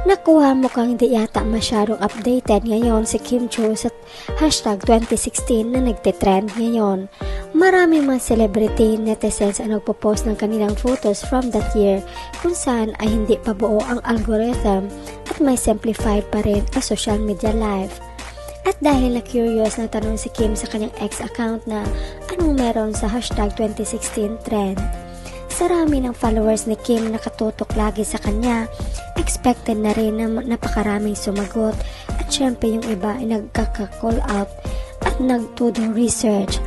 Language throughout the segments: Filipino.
Nakuha mo kang hindi yata masyadong updated ngayon si Kim Chiu sa hashtag 2016 na nagtitrend ngayon. Marami mga celebrity netizens ang nagpo-post ng kanilang photos from that year kung saan ay hindi pa buo ang algorithm at may simplified pa rin ang social media life. At dahil na-curious na tanong si Kim sa kanyang ex account na anong meron sa hashtag 2016 trend. Sa rami ng followers ni Kim nakatutok lagi sa kanya, expected na rin na napakaraming sumagot at syempre yung iba ay nagkaka-call out at nag-to-do research.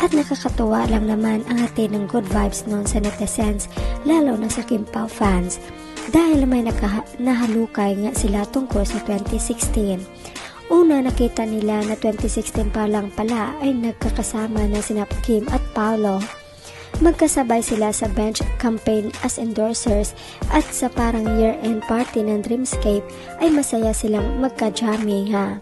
At nakakatuwa lang naman ang atin ng good vibes noon sa netizens, lalo na sa Kim Pao fans, dahil may nahalukay nga sila tungkol sa 2016. Una nakita nila na 2016 pa lang pala ay nagkakasama na sina Kim at Paolo. Magkasabay sila sa bench campaign as endorsers at sa parang year-end party ng Dreamscape ay masaya silang magka-jamming ha.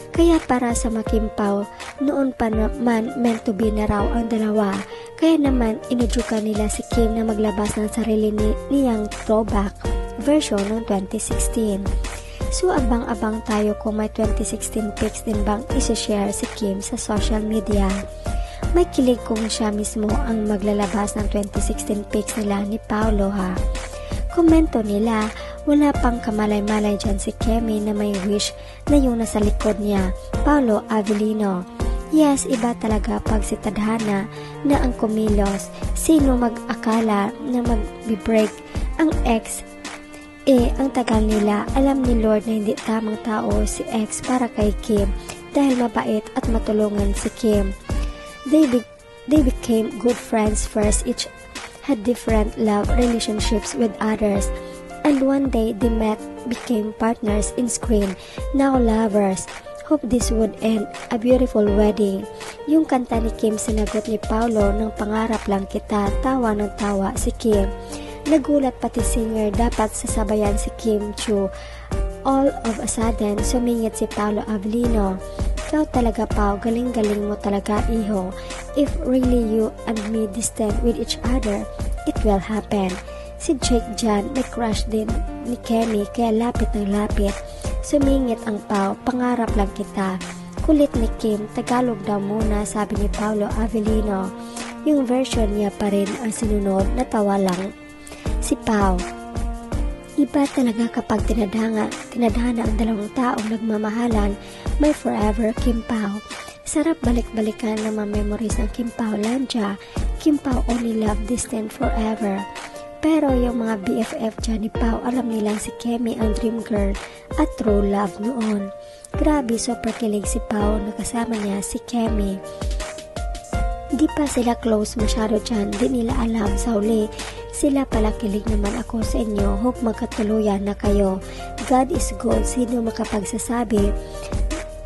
Kaya para sa Kim Pao, noon pa naman meant to be na raw ang dalawa. Kaya naman inudyukan nila si Kim na maglabas ng sarili niyang throwback version ng 2016. So abang-abang tayo kung may 2016 pics din bang isi-share si Kim sa social media. May kilig kung siya mismo ang maglalabas ng 2016 pics nila ni Paolo ha. Komento nila, wala pang kamalay-malay dyan si Kemi na may wish na yung nasa likod niya, Paolo Avellino. Yes, iba talaga pag si Tadhana na ang kumilos. Sino mag-akala na mag-break ang ex? Ang tagal nila, alam ni Lord na hindi tamang tao si ex para kay Kim dahil mabait at matulungan si Kim. They became good friends first, each had different love relationships with others, and one day they met, became partners in screen, now lovers. Hope this would end a beautiful wedding. Yung kanta ni Kim sinagot ni Paolo ng pangarap lang kita, tawa ng tawa si Kim. Nagulat pati singer, dapat sasabayan si Kim Chiu. All of a sudden, sumingit si Paolo Avellino. Ikaw talaga Pao, galing-galing mo talaga iho. If really you and me distant with each other, it will happen. Si Jake Jan, may crush din ni Kemi, kaya lapit ng lapit. Sumingit ang Pao, pangarap lang kita. Kulit ni Kim, Tagalog daw muna, sabi ni Paolo Avellino. Yung version niya pa rin ang sinunod, natawa lang si Pao. Iba talaga kapag tinadhana ang dalawang taong nagmamahalan, may forever Kim Pao. Sarap balik-balikan ng mga memories ng Kim Pao Lanja, Kim Pao Only Love Distant Forever. Pero yung mga BFF dyan ni Pao, alam nilang si Kemi ang dream girl at true love noon. Grabe, super kilig si Pao na kasama niya si Kemi. Di pa sila close masyado dyan, di nila alam sa uli. Sila pala, kilig naman ako sa inyo, hope magkatuluyan na kayo. God is good, sino makapagsasabi?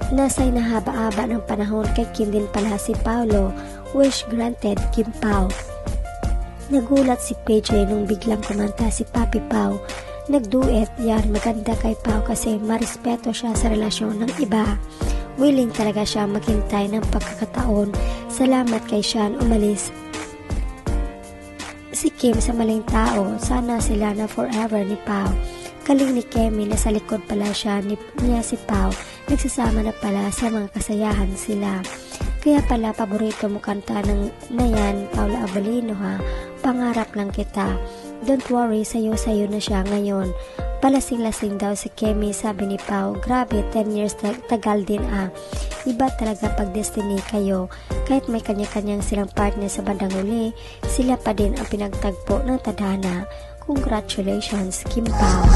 Nasa'y nahaba-haba ng panahon kay Kim din pala si Paolo. Wish granted, Kim Pao. Nagulat si PJ nung biglang kumanta si Papi Pao. Nagduet yan, maganda kay Pao kasi marespeto siya sa relasyon ng iba. Willing talaga siya maghintay ng pagkakataon. Salamat kay Sean umalis si Kim sa maling tao, sana sila na forever ni Pao. Kaling ni Kemi na sa likod pala siya niya si Pao, nagsasama na pala sa mga kasayahan sila. Kaya pala paborito mo kanta na yan, Paolo Avellino ha, pangarap lang kita. Don't worry, sayo na siya ngayon. Palasing-lasing daw si Kemi, sabi ni Pao. Grabe, 10 years tagal din ah. Iba talaga pag destiny kayo. Kahit may kanya-kanyang silang partner sa bandang uli, sila pa din ang pinagtagpo ng tadhana. Congratulations, Kim Pao.